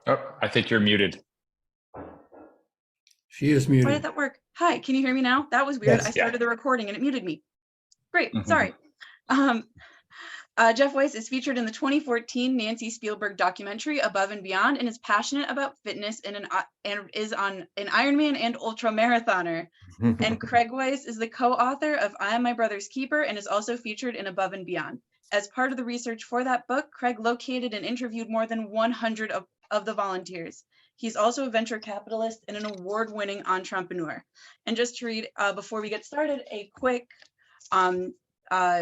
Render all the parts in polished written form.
Oh, I think you're muted. She is muted. Why did that work? Hi, can you hear me now? That was weird. Yes. I started the recording and it muted me. Great, Mhm. sorry. Jeff Weiss is featured in the 2014 Nancy Spielberg documentary Above and Beyond, and is passionate about fitness and is on an Ironman and ultra marathoner. And Craig Weiss is the co-author of I Am My Brother's Keeper and is also featured in Above and Beyond. As part of the research for that book, Craig located and interviewed more than 100 of the volunteers. He's also a venture capitalist and an award-winning entrepreneur. And just to read, before we get started, a quick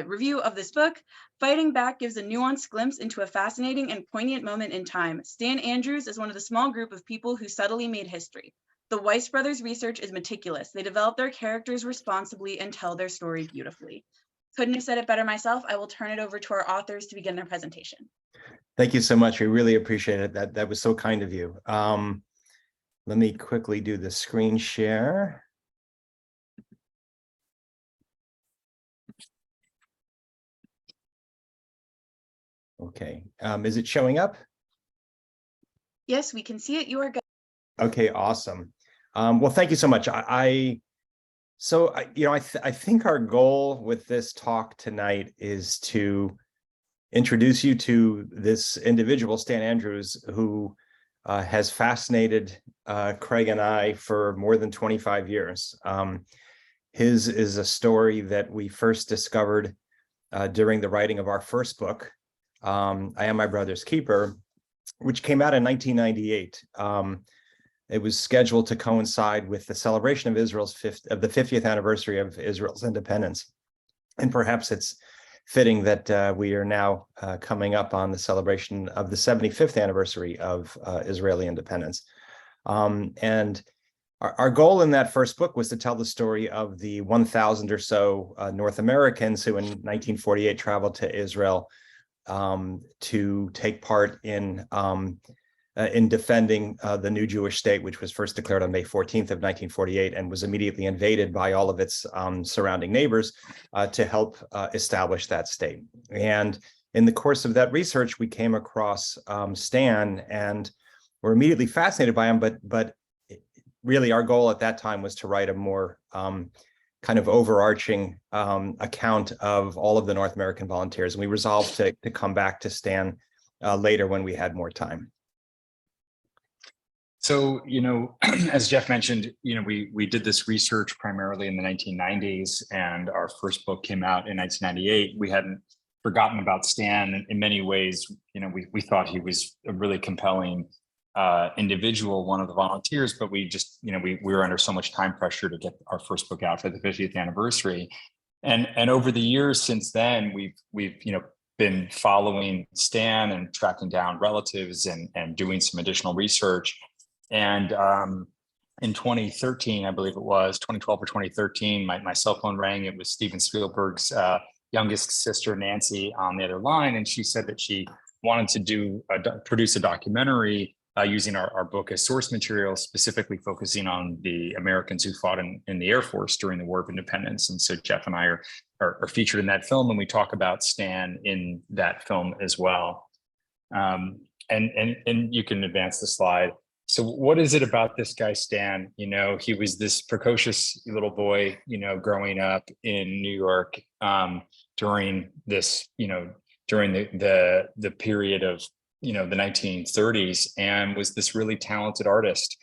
review of this book. Fighting Back gives a nuanced glimpse into a fascinating and poignant moment in time. Stan Andrews is one of the small group of people who subtly made history. The Weiss brothers' research is meticulous. They develop their characters responsibly and tell their story beautifully. Couldn't have said it better myself. I will turn it over to our authors to begin their presentation. Thank you so much. We really appreciate it. That was so kind of you. Let me quickly do the screen share. Okay, is it showing up? Yes, we can see it. You are good. Okay, awesome. Well, thank you so much. I think our goal with this talk tonight is to introduce you to this individual, Stan Andrews, who has fascinated Craig and I for more than 25 years. His is a story that we first discovered during the writing of our first book, I Am My Brother's Keeper, which came out in 1998. It was scheduled to coincide with the celebration of the 50th anniversary of Israel's independence. And perhaps it's fitting that we are now coming up on the celebration of the 75th anniversary of Israeli independence. And our goal in that first book was to tell the story of the 1,000 or so North Americans who in 1948 traveled to Israel to take part in defending the new Jewish state, which was first declared on May 14th of 1948 and was immediately invaded by all of its surrounding neighbors to help establish that state. And in the course of that research, we came across Stan and were immediately fascinated by him, but really our goal at that time was to write a more kind of overarching account of all of the North American volunteers. And we resolved to come back to Stan later when we had more time. So, as Jeff mentioned, we did this research primarily in the 1990s, and our first book came out in 1998. We hadn't forgotten about Stan. In many ways, we thought he was a really compelling individual, one of the volunteers, but we just, we were under so much time pressure to get our first book out for the 50th anniversary. And over the years since then, we've been following Stan and tracking down relatives and doing some additional research. And in 2013, I believe it was 2012 or 2013, my cell phone rang. It was Steven Spielberg's youngest sister, Nancy, on the other line. And she said that she wanted to produce a documentary using our book as source material, specifically focusing on the Americans who fought in the Air Force during the War of Independence. And so Jeff and I are featured in that film, and we talk about Stan in that film as well. And you can advance the slide. So what is it about this guy, Stan? He was this precocious little boy, growing up in New York during this, during the period of, the 1930s, and was this really talented artist.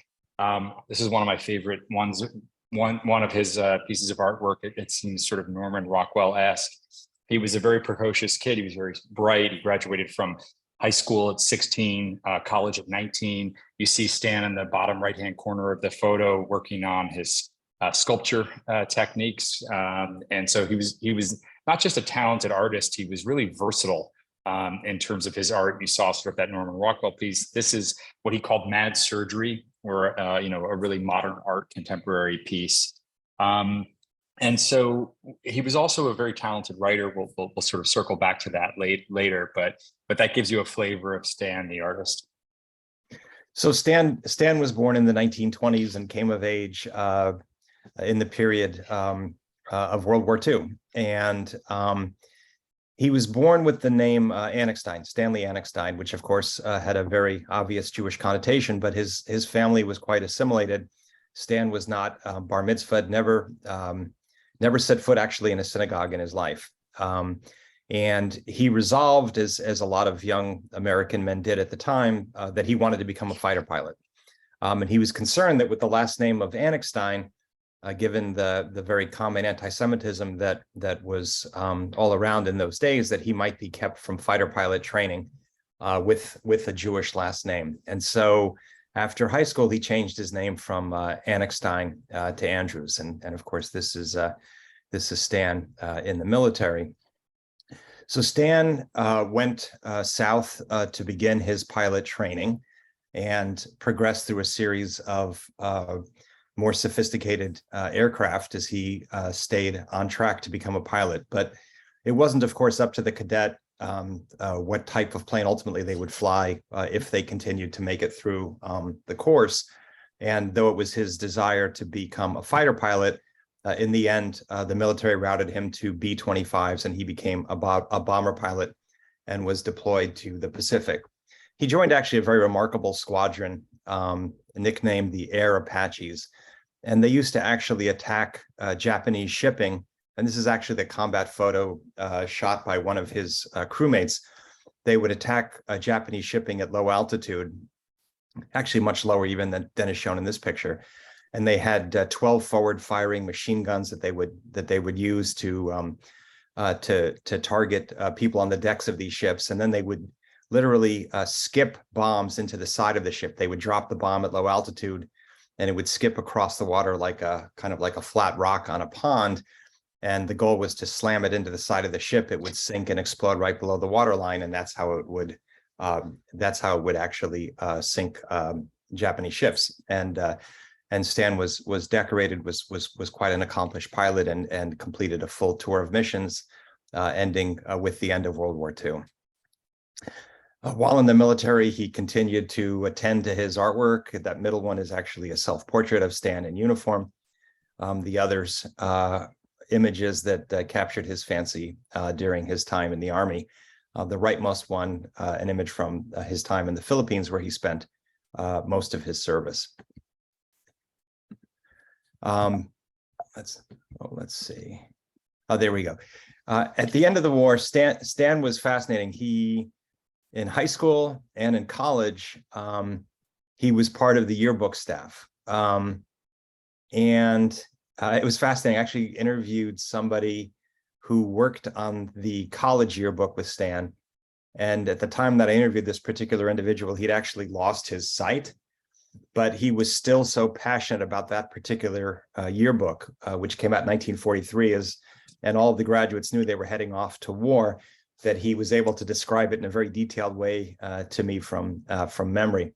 This is one of my favorite ones. One of his pieces of artwork, it seems sort of Norman Rockwell-esque. He was a very precocious kid. He was very bright. He graduated from high school at 16, college at 19. You see Stan in the bottom right-hand corner of the photo working on his sculpture techniques. And so he was not just a talented artist, he was really versatile in terms of his art. You saw sort of that Norman Rockwell piece. This is what he called Mad Surgery, or a really modern art contemporary piece. And so he was also a very talented writer. We'll sort of circle back to that later, but that gives you a flavor of Stan, the artist. So Stan was born in the 1920s and came of age in the period of World War II. And He was born with the name Anechstein, Stanley Anechstein, which of course had a very obvious Jewish connotation, but his family was quite assimilated. Stan was not bar mitzvahed, never set foot actually in a synagogue in his life. And he resolved, as a lot of young American men did at the time, that he wanted to become a fighter pilot. And he was concerned that with the last name of Anechstein, given the very common anti-Semitism that was all around in those days, that he might be kept from fighter pilot training with a Jewish last name. And so after high school, he changed his name from Anechstein to Andrews. And of course, this is Stan in the military. So Stan went south to begin his pilot training and progressed through a series of more sophisticated aircraft as he stayed on track to become a pilot. But it wasn't, of course, up to the cadet what type of plane ultimately they would fly if they continued to make it through the course. And though it was his desire to become a fighter pilot, in the end, the military routed him to B-25s, and he became a bomber pilot and was deployed to the Pacific. He joined actually a very remarkable squadron, nicknamed the Air Apaches. And they used to actually attack Japanese shipping. And this is actually the combat photo shot by one of his crewmates. They would attack Japanese shipping at low altitude, actually much lower even than is shown in this picture. And they had 12 forward-firing machine guns that they would use to target people on the decks of these ships. And then they would literally skip bombs into the side of the ship. They would drop the bomb at low altitude, and it would skip across the water like a kind of like a flat rock on a pond. And the goal was to slam it into the side of the ship. It would sink and explode right below the waterline, and that's how it would actually sink Japanese ships. And Stan was decorated, was quite an accomplished pilot, and completed a full tour of missions, ending with the end of World War II. While in the military, he continued to attend to his artwork. That middle one is actually a self-portrait of Stan in uniform. The others, images that captured his fancy during his time in the Army. The rightmost one, an image from his time in the Philippines, where he spent most of his service. Let's see. Oh, there we go. At the end of the war, Stan was fascinating. In high school and in college, he was part of the yearbook staff. And it was fascinating. I actually interviewed somebody who worked on the college yearbook with Stan. And at the time that I interviewed this particular individual, he'd actually lost his sight, but he was still so passionate about that particular yearbook, which came out in 1943, and all of the graduates knew they were heading off to war, that he was able to describe it in a very detailed way to me from memory.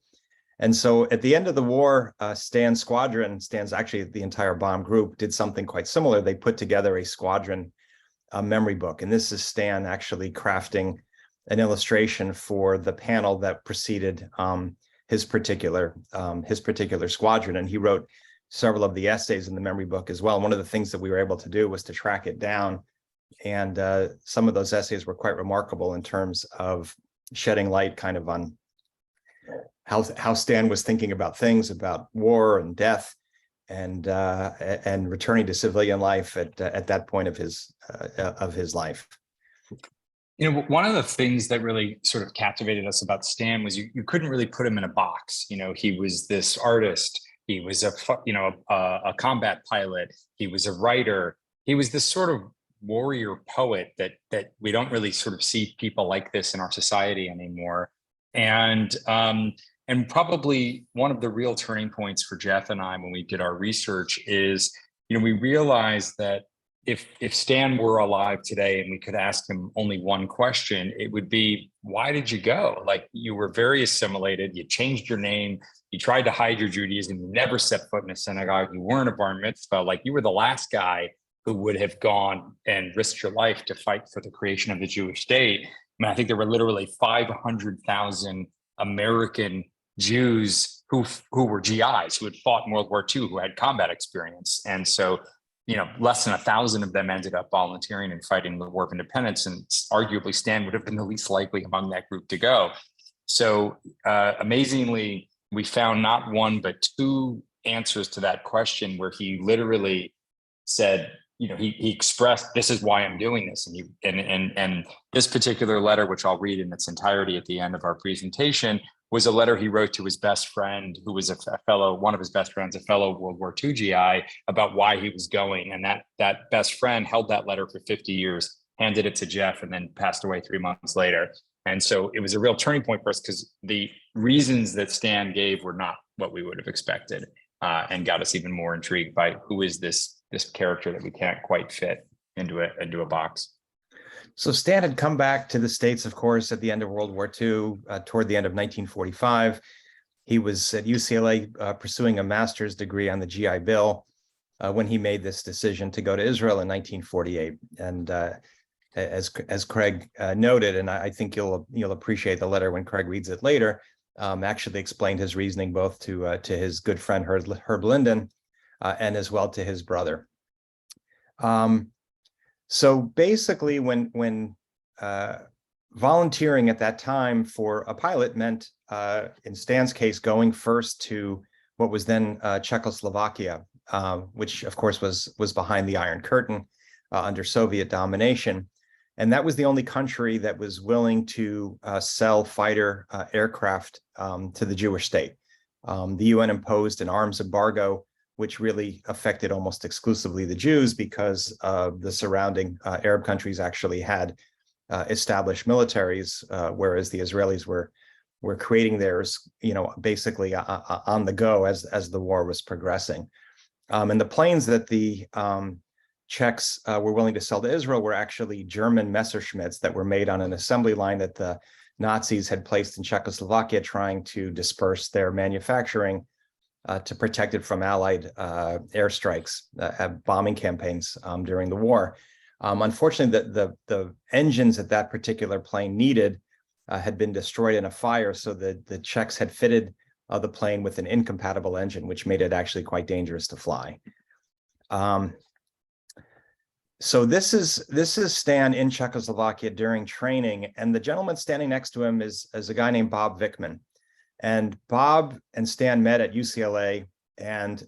And so at the end of the war, Stan's actually the entire bomb group did something quite similar. They put together a squadron memory book. And this is Stan actually crafting an illustration for the panel that preceded his particular squadron. And he wrote several of the essays in the memory book as well. And one of the things that we were able to do was to track it down. And some of those essays were quite remarkable in terms of shedding light kind of on how Stan was thinking about things, about war and death, and returning to civilian life at that point of his life. You know, one of the things that really sort of captivated us about Stan was you couldn't really put him in a box. You know, he was this artist. He was a combat pilot. He was a writer. He was this sort of warrior poet that we don't really sort of see people like this in our society anymore. And probably one of the real turning points for Jeff and I when we did our research is, you know, we realized that if Stan were alive today and we could ask him only one question, it would be, why did you go? Like, you were very assimilated, you changed your name, you tried to hide your Judaism, you never set foot in a synagogue, you weren't a bar mitzvah, like you were the last guy who would have gone and risked your life to fight for the creation of the Jewish state. I mean, I think there were literally 500,000 American Jews who were GIs, who had fought in World War II, who had combat experience. And so less than 1,000 of them ended up volunteering and fighting the War of Independence, and arguably Stan would have been the least likely among that group to go. So amazingly, we found not one but two answers to that question where he literally said, he expressed, this is why I'm doing this. And this particular letter, which I'll read in its entirety at the end of our presentation, was a letter he wrote to his best friend, who was one of his best friends, a fellow World War II GI, about why he was going. And that best friend held that letter for 50 years, handed it to Jeff, and then passed away 3 months later. And so it was a real turning point for us, because the reasons that Stan gave were not what we would have expected, and got us even more intrigued by who is this character that we can't quite fit into a box. So Stan had come back to the States, of course, at the end of World War II, toward the end of 1945. He was at UCLA pursuing a master's degree on the GI Bill when he made this decision to go to Israel in 1948. And as Craig noted, and I think you'll appreciate the letter when Craig reads it later, actually explained his reasoning both to his good friend Herb Linden and as well to his brother. So basically, when volunteering at that time for a pilot meant, in Stan's case, going first to what was then Czechoslovakia, which of course was behind the Iron Curtain under Soviet domination. And that was the only country that was willing to sell fighter aircraft to the Jewish state. The UN imposed an arms embargo, which really affected almost exclusively the Jews, because the surrounding Arab countries actually had established militaries, whereas the Israelis were creating theirs, basically on the go as the war was progressing. And the planes that the Czechs were willing to sell to Israel were actually German Messerschmitts that were made on an assembly line that the Nazis had placed in Czechoslovakia, trying to disperse their manufacturing to protect it from Allied airstrikes, bombing campaigns during the war. Unfortunately, the engines that particular plane needed had been destroyed in a fire, so the Czechs had fitted the plane with an incompatible engine, which made it actually quite dangerous to fly. So this is Stan in Czechoslovakia during training, and the gentleman standing next to him is a guy named Bob Vickman. And Bob and Stan met at UCLA, and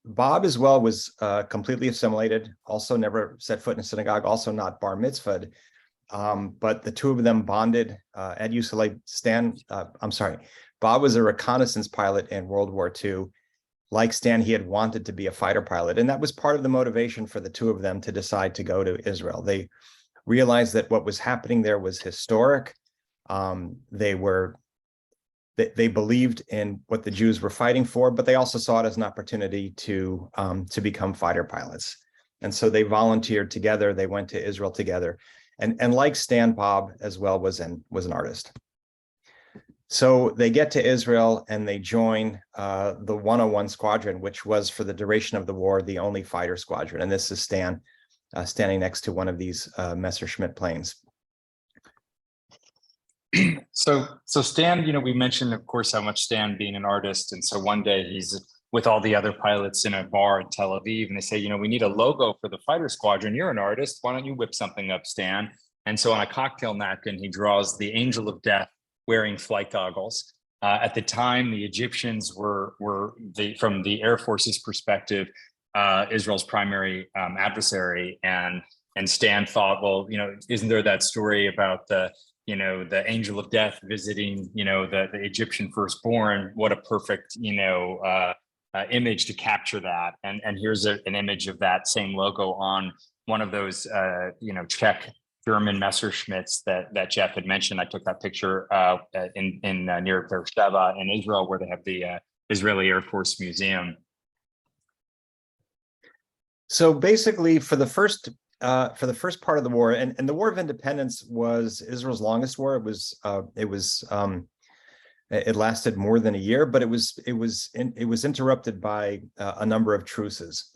Bob as well was completely assimilated, also never set foot in a synagogue, also not bar mitzvahed, but the two of them bonded at UCLA. Bob was a reconnaissance pilot in World War II. Like Stan, he had wanted to be a fighter pilot, and that was part of the motivation for the two of them to decide to go to Israel. They realized that what was happening there was historic. They believed in what the Jews were fighting for, but they also saw it as an opportunity to become fighter pilots. And so they volunteered together. They went to Israel together, and like Stan, Bob as well was an artist. So they get to Israel and they join the 101 Squadron, which was, for the duration of the war, the only fighter squadron. And this is Stan standing next to one of these Messerschmitt planes. So Stan, we mentioned, of course, how much Stan being an artist. And so one day he's with all the other pilots in a bar in Tel Aviv, and they say, we need a logo for the fighter squadron. You're an artist. Why don't you whip something up, Stan? And so on a cocktail napkin, he draws the angel of death wearing flight goggles. At the time, the Egyptians were from the Air Force's perspective, Israel's primary adversary. And Stan thought, well, isn't there that story about the angel of death visiting, the Egyptian firstborn? What a perfect, image to capture that. And here's an image of that same logo on one of those, Czech German Messerschmitts that Jeff had mentioned. I took that picture in near Beersheba in Israel, where they have the Israeli Air Force Museum. So basically, for the first part of the war, and the War of Independence was Israel's longest war. It lasted more than a year, but it was interrupted by a number of truces.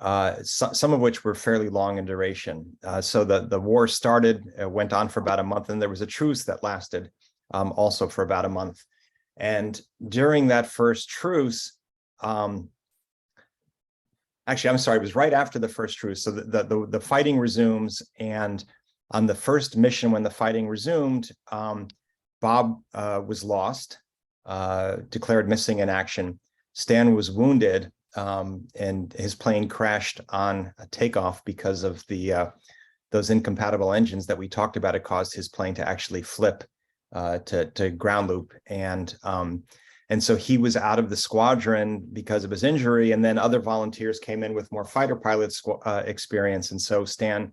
Some of which were fairly long in duration. So the war started, went on for about a month, and there was a truce that lasted also for about a month. And during that first truce, actually, I'm sorry, it was right after the first truce. So the fighting resumes, and on the first mission, when the fighting resumed, Bob was lost, declared missing in action. Stan was wounded, and his plane crashed on a takeoff because of those incompatible engines that we talked about. It caused his plane to actually flip to ground loop, and so he was out of the squadron because of his injury. And then other volunteers came in with more fighter pilot experience, and so Stan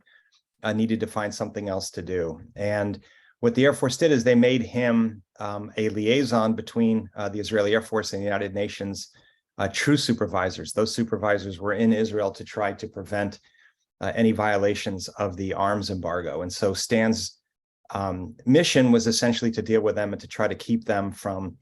needed to find something else to do. And what the Air Force did is they made him a liaison between the Israeli Air Force and the United Nations truce supervisors. Those supervisors were in Israel to try to prevent any violations of the arms embargo. And so Stan's mission was essentially to deal with them and to try to keep them from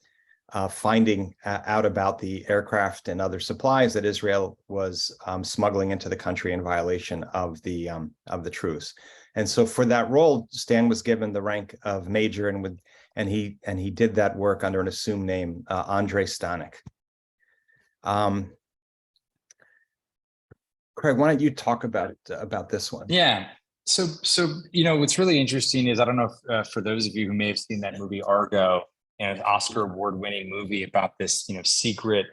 finding out about the aircraft and other supplies that Israel was smuggling into the country in violation of the truce. And so for that role, Stan was given the rank of major, and he did that work under an assumed name, Andrei Stanek. Craig, why don't you talk about this one? Yeah. So what's really interesting is, I don't know if for those of you who may have seen that movie Argo, and an Oscar award-winning movie about this secret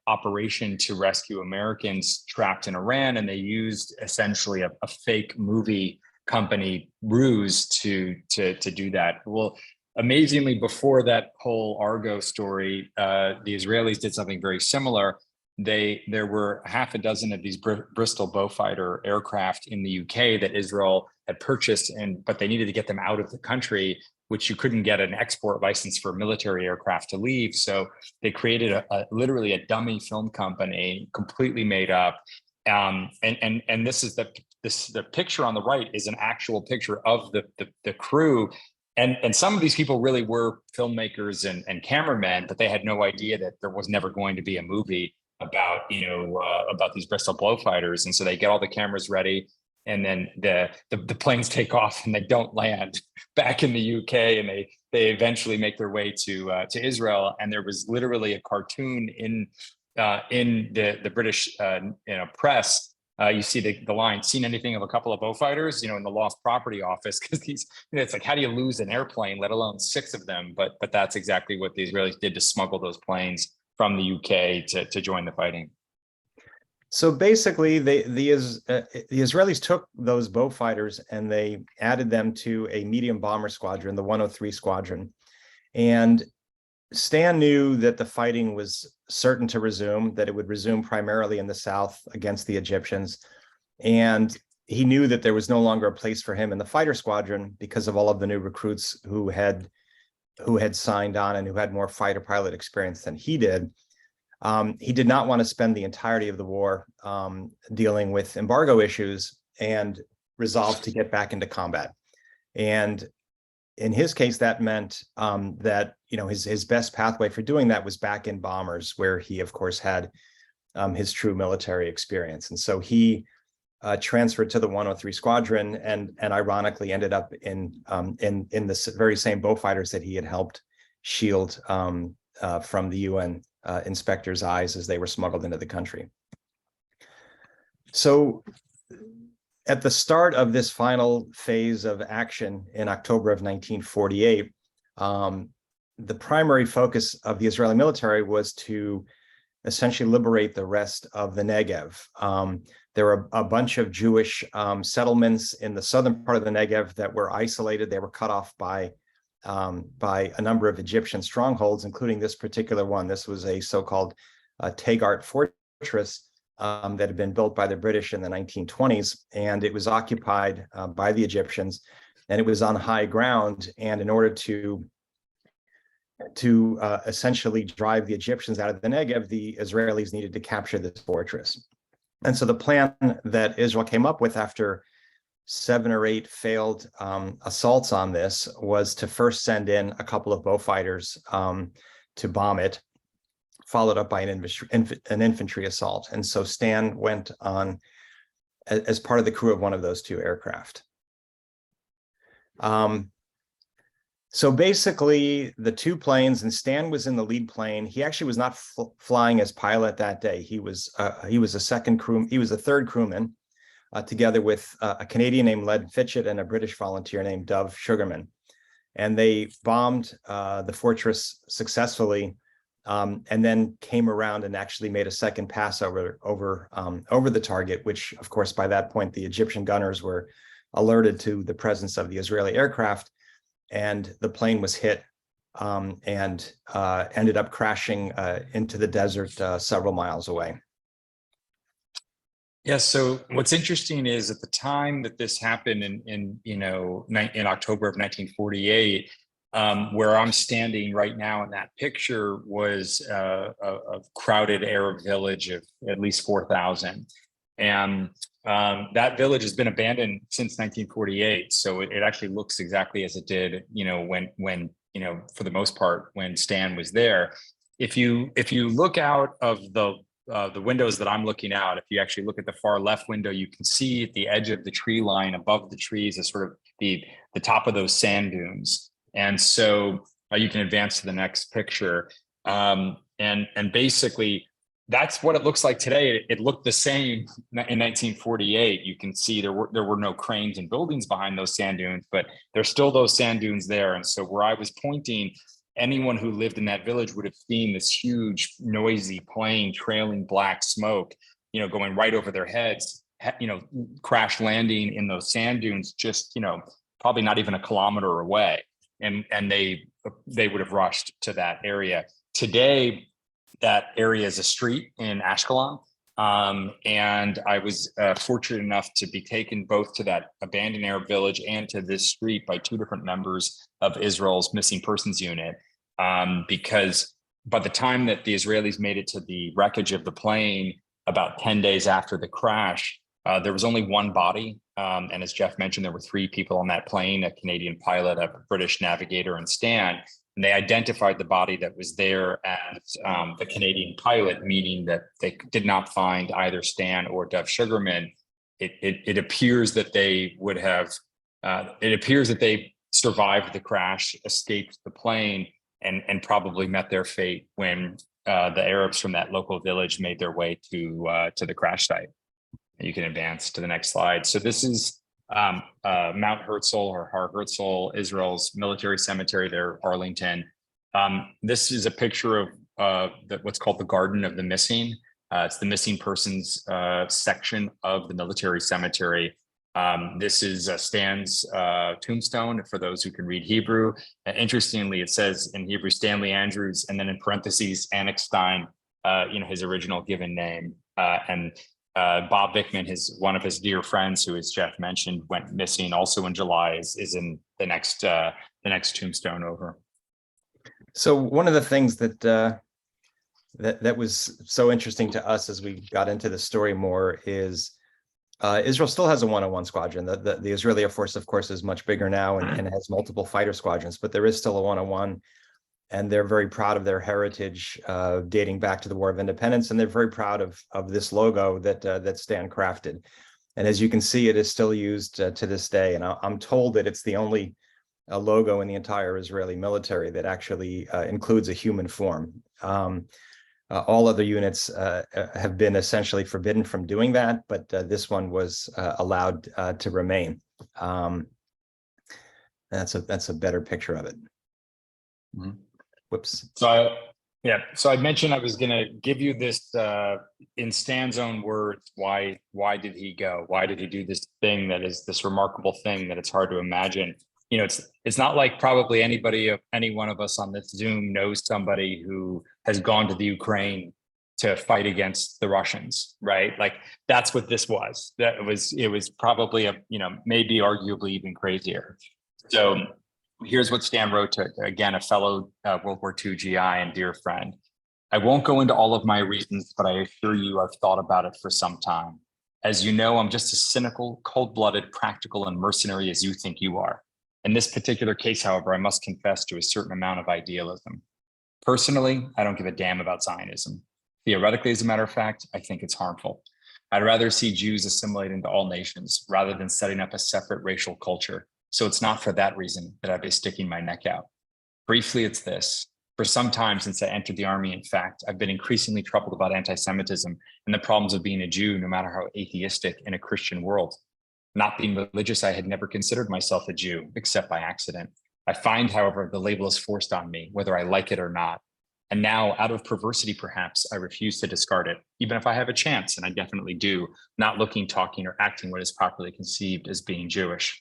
operation to rescue Americans trapped in Iran, and they used essentially a fake movie company ruse to do that. Well, amazingly, before that whole Argo story, the Israelis did something very similar. There were half a dozen of these Bristol Beaufighter aircraft in the UK that Israel had purchased, but they needed to get them out of the country, which you couldn't get an export license for military aircraft to leave. So they created literally a dummy film company, completely made up. And this is the picture on the right is an actual picture of the crew. And some of these people really were filmmakers and cameramen, but they had no idea that there was never going to be a movie about these Bristol Beaufighters. And so they get all the cameras ready, and then the planes take off and they don't land back in the UK, and they eventually make their way to Israel. And there was literally a cartoon in the British press. You see the line, "Seen anything of a couple of Beaufighters?" In the lost property office, because these, it's like, how do you lose an airplane, let alone 6 of them? But that's exactly what the Israelis did to smuggle those planes from the UK to join the fighting. So basically, the Israelis took those Beaufighters and they added them to a medium bomber squadron, the 103 Squadron. And Stan knew that the fighting was certain to resume, that it would resume primarily in the south against the Egyptians. And he knew that there was no longer a place for him in the fighter squadron because of all of the new recruits who had signed on and who had more fighter pilot experience than he did. He did not want to spend the entirety of the war dealing with embargo issues, and resolved to get back into combat. And in his case, that meant that his best pathway for doing that was back in bombers, where he, of course, had his true military experience. And so he transferred to the 103 Squadron, and ironically ended up in the very same Beaufighters that he had helped shield from the UN inspectors' eyes as they were smuggled into the country. So at the start of this final phase of action in October of 1948, the primary focus of the Israeli military was to essentially liberate the rest of the Negev. There were a bunch of Jewish settlements in the southern part of the Negev that were isolated. They were cut off by a number of Egyptian strongholds, including this particular one. This was a so-called Tagart fortress that had been built by the British in the 1920s, and it was occupied by the Egyptians, and it was on high ground. And in order to essentially drive the Egyptians out of the Negev, the Israelis needed to capture this fortress. And so the plan that Israel came up with after 7 or 8 failed assaults on this was to first send in a couple of Beaufighters to bomb it, followed up by an infantry assault. And so Stan went on as part of the crew of one of those 2 aircraft. So basically, the two planes, and Stan was in the lead plane. He actually was not flying as pilot that day. He was a second crew. He was a third crewman, together with a Canadian named Len Fitchett and a British volunteer named Dov Sugarman. And they bombed the fortress successfully, and then came around and actually made a second pass over the target, which, of course, by that point, the Egyptian gunners were alerted to the presence of the Israeli aircraft, and the plane was hit and ended up crashing into the desert several miles away. Yeah. So what's interesting is at the time that this happened in October of 1948, where I'm standing right now in that picture was a crowded Arab village of at least 4,000. And that village has been abandoned since 1948. So it actually looks exactly as it did, when for the most part, when Stan was there. If you look out of the windows that I'm looking out, if you actually look at the far left window, you can see at the edge of the tree line above the trees is sort of the top of those sand dunes. And so you can advance to the next picture. And basically, that's what it looks like today. It looked the same in 1948. You can see there were no cranes and buildings behind those sand dunes, but there's still those sand dunes there. And so where I was pointing, anyone who lived in that village would have seen this huge, noisy plane trailing black smoke, going right over their heads, crash landing in those sand dunes, just, probably not even a kilometer away. And they would have rushed to that area. Today, that area is a street in Ashkelon. And I was fortunate enough to be taken both to that abandoned Arab village and to this street by two different members of Israel's missing persons unit. Because by the time that the Israelis made it to the wreckage of the plane, about 10 days after the crash, there was only one body. And as Jeff mentioned, there were three people on that plane, a Canadian pilot, a British navigator, and Stan. And they identified the body that was there as the Canadian pilot, meaning that they did not find either Stan or Dov Sugarman. It appears that they would have, it appears that they survived the crash, escaped the plane, and probably met their fate when the Arabs from that local village made their way to the crash site. You can advance to the next slide. So this is Mount Herzl or Har Herzl, Israel's military cemetery there, Arlington. This is a picture of what's called the Garden of the Missing. It's the missing persons section of the military cemetery. This is Stan's tombstone for those who can read Hebrew. Interestingly, it says in Hebrew, Stanley Andrews, and then in parentheses, Annickstein, his original given name. And Bob Bickman, one of his dear friends, who, as Jeff mentioned, went missing also in July, is in the next tombstone over. So one of the things that was so interesting to us as we got into the story more is Israel still has a 101 squadron. The Israeli Air Force, of course, is much bigger now and has multiple fighter squadrons, but there is still a 101. And they're very proud of their heritage dating back to the War of Independence. And they're very proud of this logo that Stan crafted. And as you can see, it is still used to this day. And I'm told that it's the only logo in the entire Israeli military that actually includes a human form. All other units have been essentially forbidden from doing that, but this one was allowed to remain. That's a better picture of it. Mm-hmm. Whoops. So I mentioned I was going to give you this in Stan's own words. Why did he go? Why did he do this thing that is this remarkable thing that it's hard to imagine? It's not like probably any one of us on this Zoom knows somebody who has gone to the Ukraine to fight against the Russians, right? Like that's what this was. It was probably maybe arguably even crazier. So here's what Stan wrote to, again, a fellow World War II GI and dear friend. I won't go into all of my reasons, but I assure you I've thought about it for some time. As you know, I'm just as cynical, cold-blooded, practical, and mercenary as you think you are. In this particular case, however, I must confess to a certain amount of idealism. Personally, I don't give a damn about Zionism. Theoretically, as a matter of fact, I think it's harmful. I'd rather see Jews assimilate into all nations rather than setting up a separate racial culture. So it's not for that reason that I've been sticking my neck out. Briefly, it's this. For some time since I entered the army, in fact, I've been increasingly troubled about anti-Semitism and the problems of being a Jew, no matter how atheistic in a Christian world. Not being religious, I had never considered myself a Jew, except by accident. I find, however, the label is forced on me, whether I like it or not. And now, out of perversity, perhaps, I refuse to discard it, even if I have a chance, and I definitely do, not looking, talking, or acting what is properly conceived as being Jewish.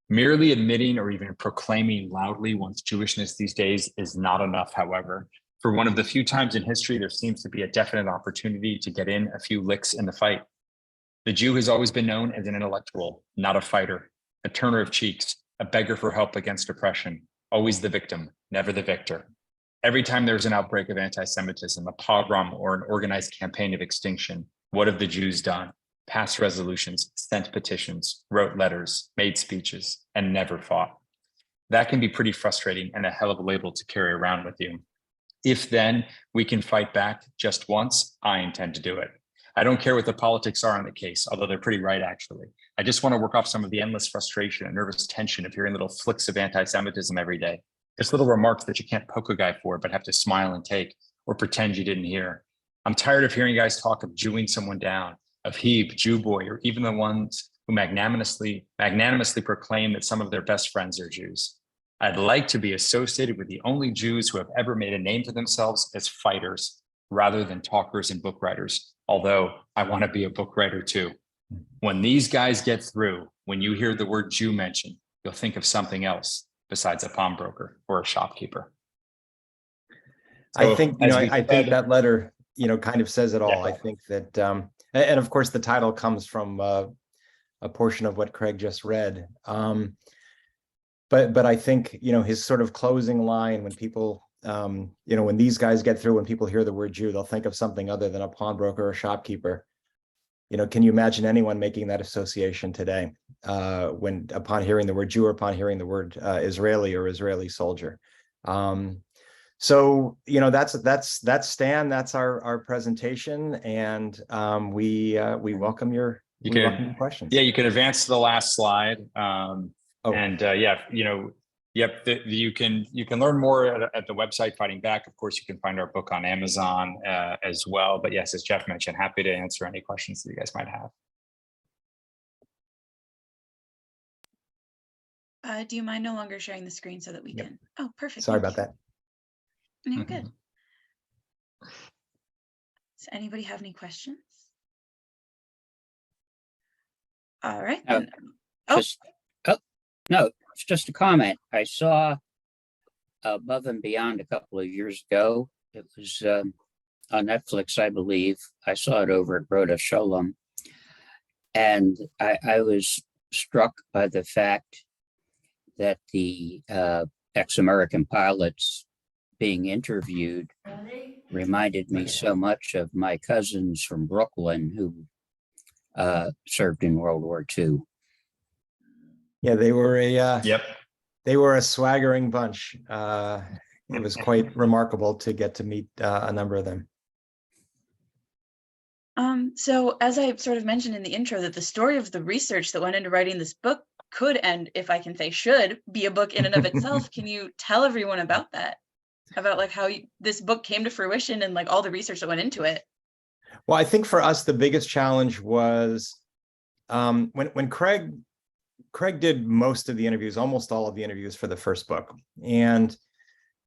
Merely admitting or even proclaiming loudly one's Jewishness these days is not enough, however. For one of the few times in history, there seems to be a definite opportunity to get in a few licks in the fight. The Jew has always been known as an intellectual, not a fighter, a turner of cheeks, a beggar for help against oppression, always the victim, never the victor. Every time there's an outbreak of anti-Semitism, a pogrom, or an organized campaign of extinction, what have the Jews done? Passed resolutions, sent petitions, wrote letters, made speeches, and never fought. That can be pretty frustrating and a hell of a label to carry around with you. If then we can fight back just once, I intend to do it. I don't care what the politics are in the case, although they're pretty right, actually. I just want to work off some of the endless frustration and nervous tension of hearing little flicks of anti-Semitism every day. Just little remarks that you can't poke a guy for, but have to smile and take, or pretend you didn't hear. I'm tired of hearing guys talk of Jewing someone down, of heap, Jew boy, or even the ones who magnanimously proclaim that some of their best friends are Jews. I'd like to be associated with the only Jews who have ever made a name for themselves as fighters, rather than talkers and book writers, although I want to be a book writer too. When these guys get through, when you hear the word Jew mentioned, you'll think of something else besides a pawnbroker or a shopkeeper. I think, I think that letter, kind of says it all. Yeah. I think that, and of course, the title comes from a portion of what Craig just read. But I think, his sort of closing line when people, when these guys get through, when people hear the word Jew, they'll think of something other than a pawnbroker or a shopkeeper. Can you imagine anyone making that association today when upon hearing the word Jew or upon hearing the word Israeli or Israeli soldier? So, that's Stan, that's our presentation, and we welcome your questions. Yeah, you can advance to the last slide. And you can learn more at the website Fighting Back. Of course, you can find our book on Amazon as well. But yes, as Jeff mentioned, happy to answer any questions that you guys might have. Do you mind no longer sharing the screen so that we can? Oh, perfect. Sorry about that. No, good. Does anybody have any questions? All right. No, it's just a comment. I saw Above and Beyond a couple of years ago. It was on Netflix, I believe. I saw it over at Rhoda Sholem. And I was struck by the fact that the ex-American pilots being interviewed reminded me so much of my cousins from Brooklyn who served in World War II. Yeah, they were a swaggering bunch. It was quite remarkable to get to meet a number of them. So as I sort of mentioned in the intro, that the story of the research that went into writing this book could, and if I can say should, be a book in and of itself. Can you tell everyone about that? About like how this book came to fruition and like all the research that went into it? Well, I think for us, the biggest challenge was when Craig did most of the interviews, almost all of the interviews for the first book. And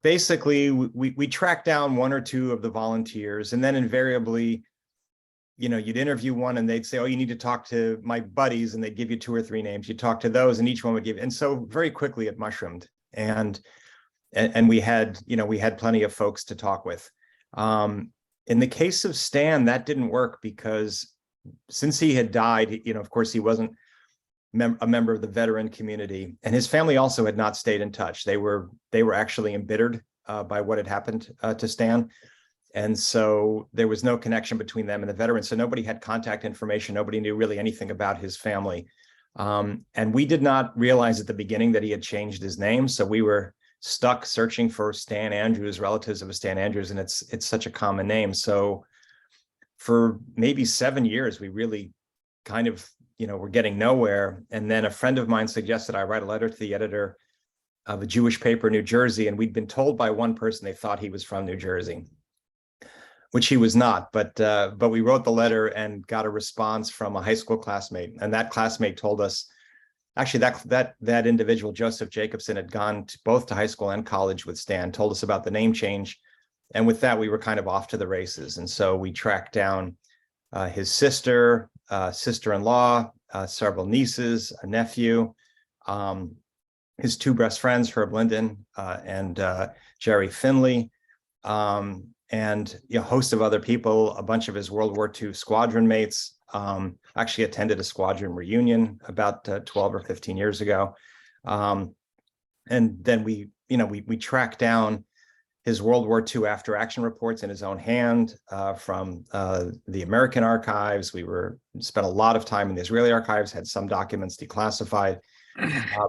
basically we tracked down one or two of the volunteers, and then invariably, you'd interview one and they'd say, oh, you need to talk to my buddies, and they'd give you 2 or 3 names. You talk to those and each one would give. And so very quickly it mushroomed. And we had plenty of folks to talk with. In the case of Stan, that didn't work because since he had died, of course, he wasn't a member of the veteran community, and his family also had not stayed in touch. They were actually embittered by what had happened to Stan. And so there was no connection between them and the veterans. So nobody had contact information. Nobody knew really anything about his family. And we did not realize at the beginning that he had changed his name. So we were stuck searching for Stan Andrews, relatives of a Stan Andrews, and it's such a common name. So for maybe 7 years, we really kind of, we're getting nowhere. And then a friend of mine suggested I write a letter to the editor of a Jewish paper in New Jersey. And we'd been told by one person they thought he was from New Jersey, which he was not. But we wrote the letter and got a response from a high school classmate. And that classmate told us, actually, that individual, Joseph Jacobson, had gone both to high school and college with Stan, told us about the name change. And with that, we were kind of off to the races. And so we tracked down his sister, sister-in-law, several nieces, a nephew, his two best friends, Herb Linden and Jerry Finley, and a host of other people, a bunch of his World War II squadron mates. Actually attended a squadron reunion about 12 or 15 years ago. And then we tracked down his World War II after action reports in his own hand from the American archives. We spent a lot of time in the Israeli archives, had some documents declassified,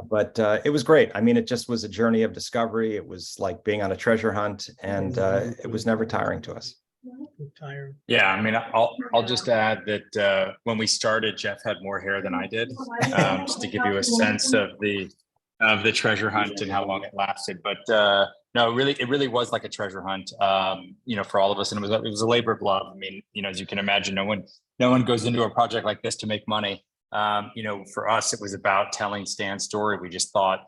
but it was great. I mean, it just was a journey of discovery. It was like being on a treasure hunt, and it was never tiring to us. Yeah, I mean, I'll just add that when we started, Jeff had more hair than I did, just to give you a sense of the treasure hunt and how long it lasted. But no, it really was like a treasure hunt, for all of us, and it was a labor of love. I mean, as you can imagine, no one goes into a project like this to make money. For us, it was about telling Stan's story. We just thought,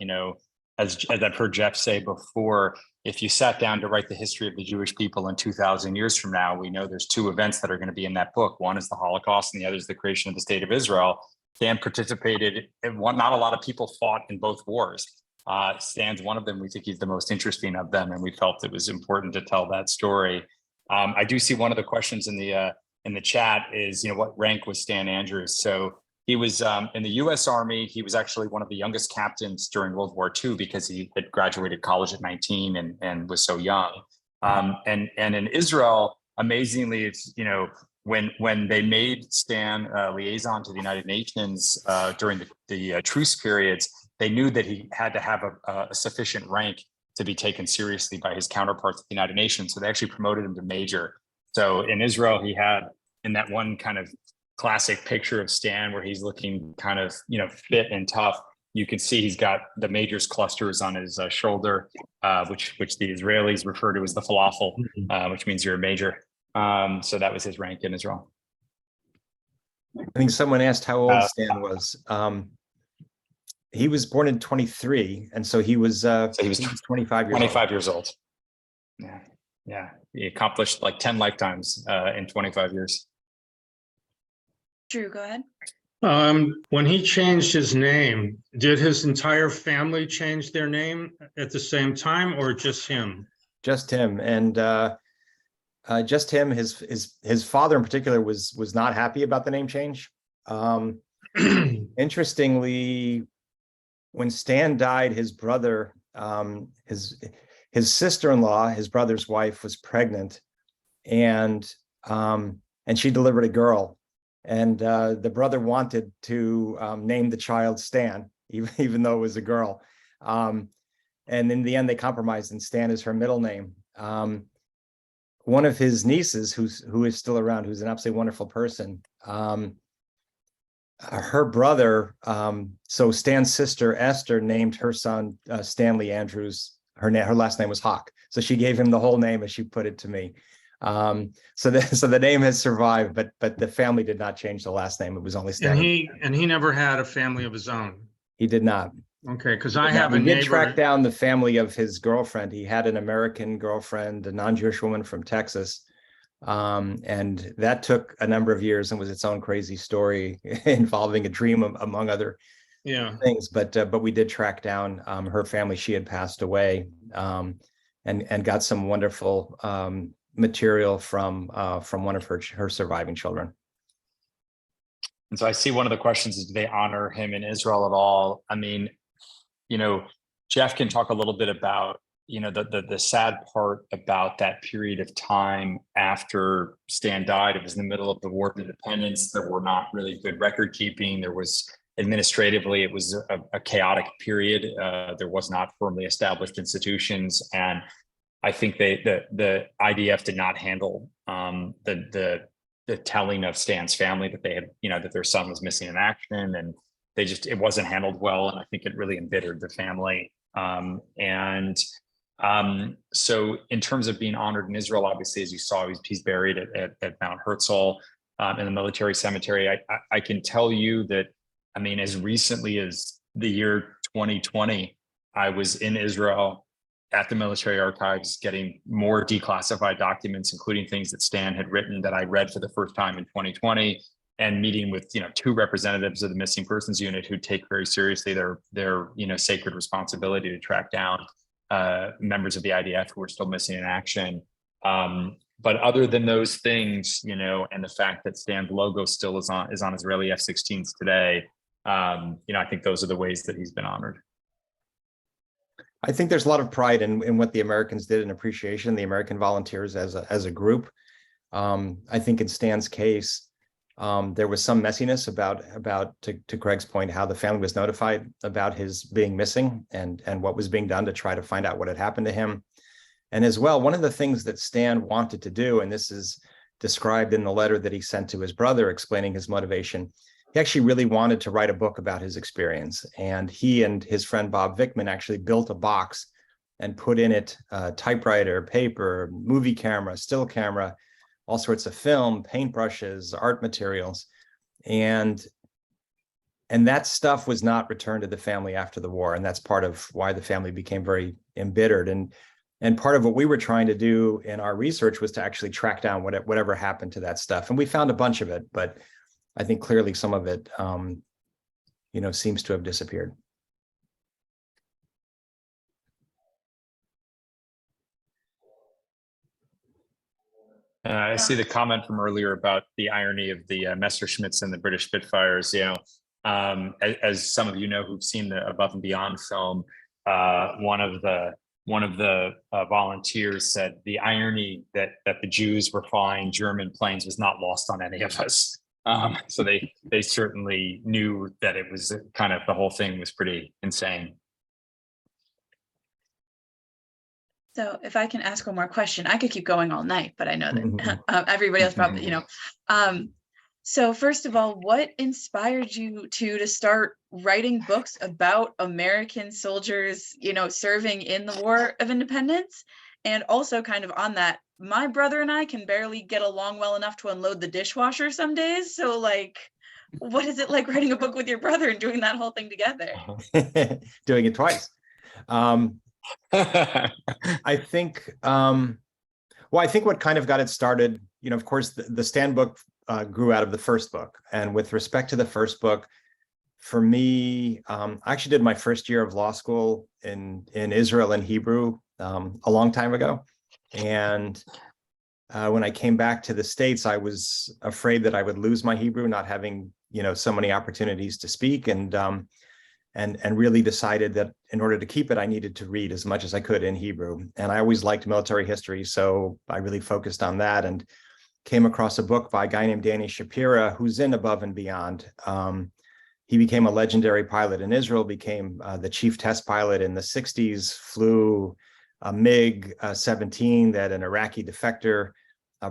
as I've heard Jeff say before, if you sat down to write the history of the Jewish people in 2,000 years from now, we know there's two events that are going to be in that book. One is the Holocaust, and the other is the creation of the state of Israel. Stan participated in one. Not a lot of people fought in both wars. Stan's one of them. We think he's the most interesting of them, and we felt it was important to tell that story. I do see one of the questions in the chat is, what rank was Stan Andrews? So he was in the U.S. Army. He was actually one of the youngest captains during World War II because he had graduated college at 19 and was so young. And in Israel, amazingly, it's when they made Stan liaison to the United Nations during the truce periods, they knew that he had to have a sufficient rank to be taken seriously by his counterparts at the United Nations. So they actually promoted him to major. So in Israel, he had, in that one kind of classic picture of Stan where he's looking kind of, fit and tough, you can see he's got the major's clusters on his shoulder, which the Israelis refer to as the falafel, which means you're a major. So that was his rank in Israel. I think someone asked how old Stan was. He was born in 23, and so he was 25 years 25 years old. Yeah. He accomplished like 10 lifetimes in 25 years. Drew, go ahead. When he changed his name, did his entire family change their name at the same time, or just him? Just him, and just him. His father in particular was not happy about the name change. Interestingly, when Stan died, his brother, his sister-in-law, his brother's wife, was pregnant, and she delivered a girl. And the brother wanted to name the child Stan, even though it was a girl. And in the end, they compromised, and Stan is her middle name. One of his nieces, who is still around, who's an absolutely wonderful person, her brother, so Stan's sister Esther named her son Stanley Andrews. Her last name was Hawk, so she gave him the whole name as she put it to me. So the name has survived, but the family did not change the last name. It was only Stan. And he never had a family of his own. He did not. Okay, because I have a neighbor. We did track neighbor. down the family of his girlfriend. He had an American girlfriend, a non-Jewish woman from Texas, and that took a number of years and was its own crazy story involving a dream, among other things. But we did track down her family. She had passed away, and got some wonderful material from one of her surviving children. And so I see one of the questions is, do they honor him in Israel at all? I mean, Jeff can talk a little bit about, the sad part about that period of time after Stan died. It was in the middle of the War of Independence. There were not really good record keeping. There was administratively, it was a chaotic period. There was not firmly established institutions. And I think the IDF did not handle the the telling of Stan's family that they had, that their son was missing in action, and it wasn't handled well. And I think it really embittered the family. So in terms of being honored in Israel, obviously, as you saw, he's buried at Mount Herzl in the military cemetery. I can tell you that, I mean, as recently as the year 2020, I was in Israel at the military archives getting more declassified documents, including things that Stan had written that I read for the first time in 2020, and meeting with, 2 representatives of the Missing Persons Unit who take very seriously their sacred responsibility to track down members of the IDF who are still missing in action. But other than those things, and the fact that Stan's logo still is on Israeli F-16s today, I think those are the ways that he's been honored. I think there's a lot of pride in what the Americans did, and appreciation, the American volunteers as a group. I think in Stan's case, there was some messiness about to Craig's point, how the family was notified about his being missing and what was being done to try to find out what had happened to him. And as well, one of the things that Stan wanted to do, and this is described in the letter that he sent to his brother explaining his motivation, he actually really wanted to write a book about his experience. And he and his friend Bob Vickman actually built a box and put in it typewriter, paper, movie camera, still camera, all sorts of film, paintbrushes, art materials. And that stuff was not returned to the family after the war. And that's part of why the family became very embittered. And part of what we were trying to do in our research was to actually track down whatever happened to that stuff. And we found a bunch of it, but I think clearly some of it, seems to have disappeared. I see the comment from earlier about the irony of the Messerschmitts and the British Spitfires. As some of you know who've seen the Above and Beyond film, one of the volunteers said the irony that the Jews were flying German planes was not lost on any of us. So they certainly knew that it was kind of, the whole thing was pretty insane. So if I can ask one more question, I could keep going all night, but I know that everybody else probably, So first of all, what inspired you to start writing books about American soldiers, serving in the War of Independence? And also kind of on that, my brother and I can barely get along well enough to unload the dishwasher some days. So what is it like writing a book with your brother and doing that whole thing together? Doing it twice. I think, I think what kind of got it started, of course, the Stan book grew out of the first book. And with respect to the first book, for me, I actually did my first year of law school in Israel in Hebrew a long time ago. And when I came back to the States, I was afraid that I would lose my Hebrew, not having, so many opportunities to speak, and really decided that in order to keep it, I needed to read as much as I could in Hebrew. And I always liked military history, so I really focused on that, and came across a book by a guy named Danny Shapira, who's in Above and Beyond. He became a legendary pilot in Israel, became the chief test pilot in the 60s, flew a MiG-17 that an Iraqi defector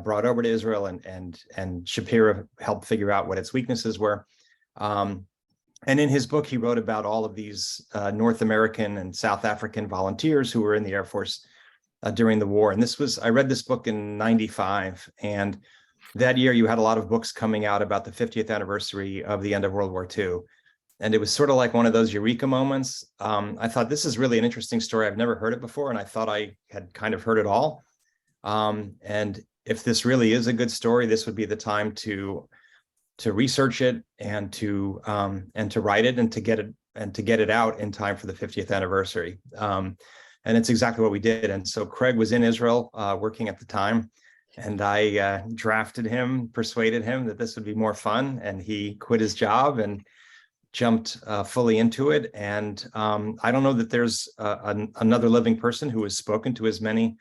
brought over to Israel, and Shapira helped figure out what its weaknesses were. And in his book, he wrote about all of these North American and South African volunteers who were in the Air Force during the war. And I read this book in '95. And that year you had a lot of books coming out about the 50th anniversary of the end of World War II. And it was sort of like one of those eureka moments. I thought, this is really an interesting story. I've never heard it before. And I thought I had kind of heard it all. And if this really is a good story, this would be the time to research it and to write it and to get it out in time for the 50th anniversary. And it's exactly what we did. And so Craig was in Israel working at the time, and I drafted him, persuaded him that this would be more fun, and he quit his job and jumped fully into it. And I don't know that there's another living person who has spoken to as many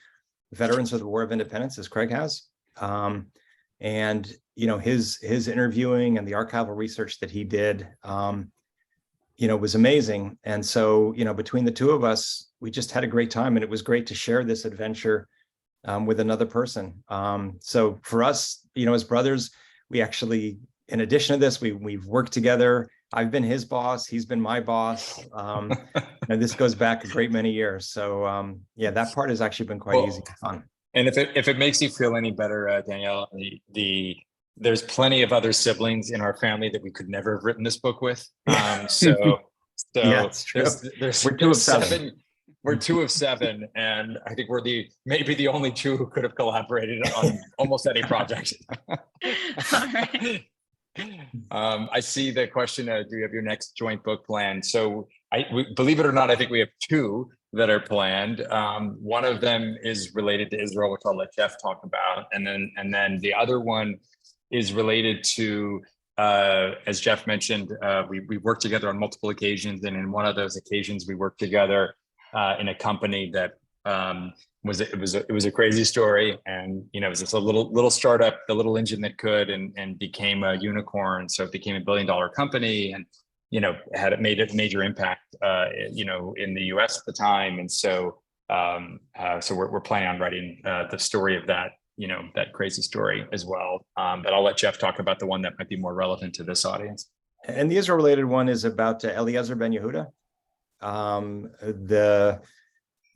veterans of the War of Independence as Craig has. And his interviewing and the archival research that he did, was amazing. And so, between the two of us, we just had a great time, and it was great to share this adventure with another person. So for us, as brothers, we actually, in addition to this, we've worked together. I've been his boss, he's been my boss. And this goes back a great many years. So yeah, that part has actually been quite easy and fun. And if it makes you feel any better, Danielle, there's plenty of other siblings in our family that we could never have written this book with. So Yeah, it's true. We're two of seven. We're 2 of 7, and I think we're maybe the only 2 who could have collaborated on almost any project. All right. I see the question, do you have your next joint book planned? So believe it or not, I think we have 2 that are planned. One of them is related to Israel, which I'll let Jeff talk about. And then the other one is related to, as Jeff mentioned, we worked together on multiple occasions. And in one of those occasions, we worked together in a company that it was a crazy story, and it was just a little startup, the little engine that could, and became a unicorn. So it became $1 billion company, and made a major impact in the US at the time. And so we're planning on writing the story of that, that crazy story as well. But I'll let Jeff talk about the one that might be more relevant to this audience. And the Israel related one is about Eliezer Ben Yehuda. The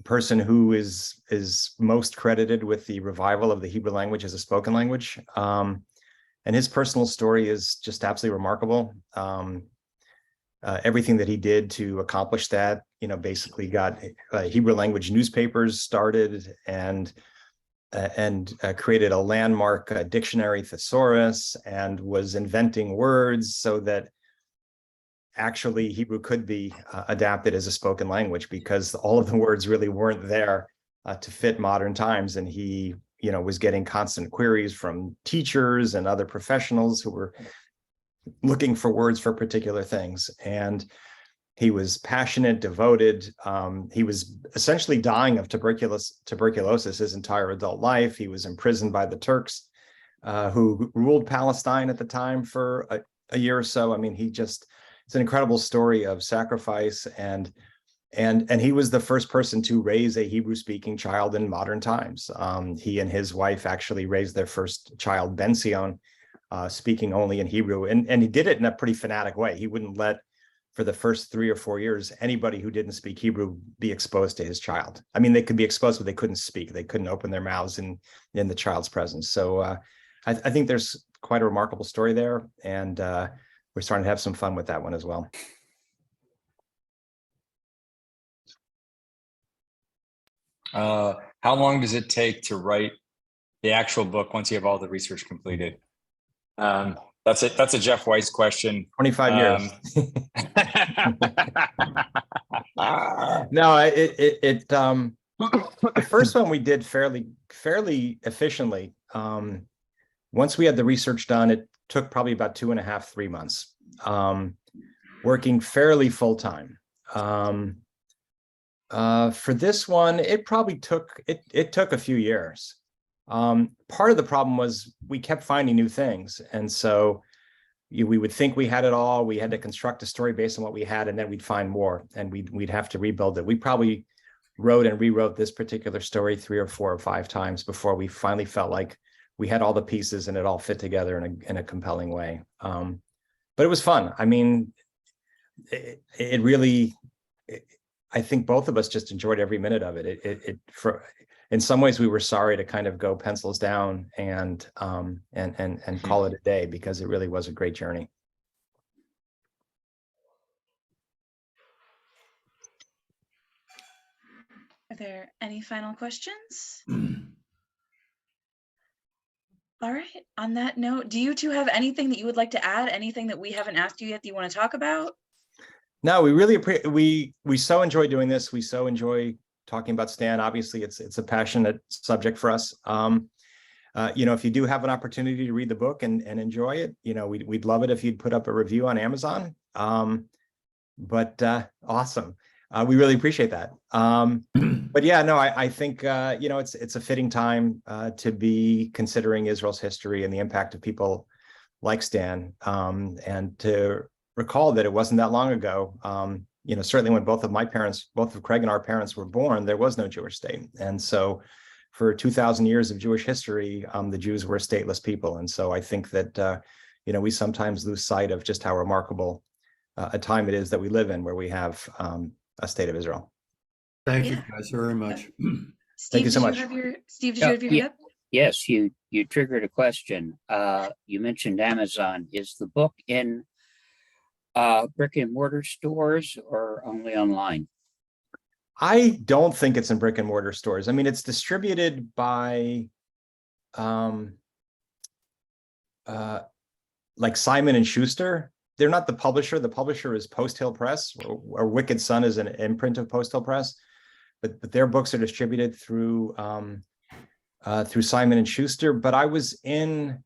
person who is most credited with the revival of the Hebrew language as a spoken language. And his personal story is just absolutely remarkable. Everything that he did to accomplish that, basically got Hebrew language newspapers started and created a landmark dictionary thesaurus, and was inventing words so that actually Hebrew could be adapted as a spoken language, because all of the words really weren't there to fit modern times. And he, was getting constant queries from teachers and other professionals who were looking for words for particular things. And he was passionate, devoted. He was essentially dying of tuberculosis his entire adult life. He was imprisoned by the Turks, who ruled Palestine at the time for a year or so. I mean, it's an incredible story of sacrifice, and he was the first person to raise a Hebrew-speaking child in modern times. He and his wife actually raised their first child, Ben Sion, speaking only in Hebrew, and he did it in a pretty fanatic way. He wouldn't let, for the first 3 or 4 years, anybody who didn't speak Hebrew be exposed to his child. I mean, they could be exposed, but they couldn't speak. They couldn't open their mouths in the child's presence. So I think there's quite a remarkable story there, and we're starting to have some fun with that one as well. How long does it take to write the actual book once you have all the research completed? That's a Jeff Weiss question. 25 years. No, the first one we did fairly efficiently. Once we had the research done, it took probably about 2.5, 3 months, working fairly full time. For this one, it probably took a few years. Part of the problem was we kept finding new things, and so we would think we had it all. We had to construct a story based on what we had, and then we'd find more, and we'd have to rebuild it. We probably wrote and rewrote this particular story 3 or 4 or 5 times before we finally felt like we had all the pieces and it all fit together in a compelling way. But it was fun. I mean, it really, I think both of us just enjoyed every minute of it. In some ways, we were sorry to kind of go pencils down and call it a day, because it really was a great journey. Are there any final questions? All right. On that note, do you two have anything that you would like to add? Anything that we haven't asked you yet that you want to talk about? No, we really we so enjoy doing this. We so enjoy talking about Stan. Obviously, it's a passionate subject for us. If you do have an opportunity to read the book and enjoy it, we'd love it if you'd put up a review on Amazon. Awesome. We really appreciate that. But yeah, no, I think, it's a fitting time to be considering Israel's history and the impact of people like Stan, and to recall that it wasn't that long ago. Certainly when both of Craig and our parents were born, there was no Jewish state. And so for 2,000 years of Jewish history, the Jews were a stateless people. And so I think that, we sometimes lose sight of just how remarkable a time it is that we live in, where we have a state of Israel. Thank you Yeah. guys very much. Steve, you so did much. have Steve, did Yeah, you have your hand up? Yes, you triggered a question. You mentioned Amazon. Is the book in brick and mortar stores or only online? I don't think it's in brick and mortar stores. I mean, it's distributed by like Simon and Schuster. They're not the publisher. The publisher is Post Hill Press, or Wicked Sun is an imprint of Post Hill Press, but their books are distributed through Simon and Schuster. But I was in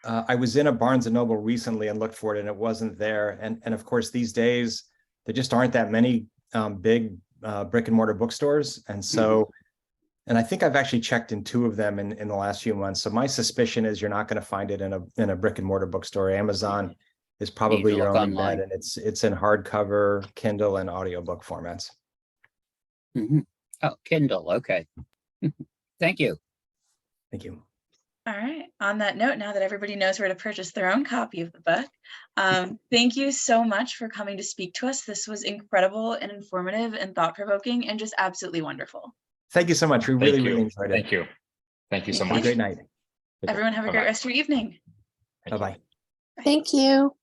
a Barnes and Noble recently and looked for it, and it wasn't there. And of course, these days there just aren't that many big brick and mortar bookstores, and so. And I think I've actually checked in 2 of them in the last few months. So my suspicion is you're not going to find it in a brick and mortar bookstore. Amazon is probably your look only bet, online. and it's in hardcover, Kindle, and audiobook formats. Oh, Kindle. Okay. Thank you. Thank you. All right. On that note, now that everybody knows where to purchase their own copy of the book, thank you so much for coming to speak to us. This was incredible and informative and thought-provoking and just absolutely wonderful. Thank you so much. We really, really enjoyed it. Thank you. Thank you so Thank Have a much. great night. Everyone have a great Bye-bye. rest of your evening. Thank you. Bye-bye. Thank you.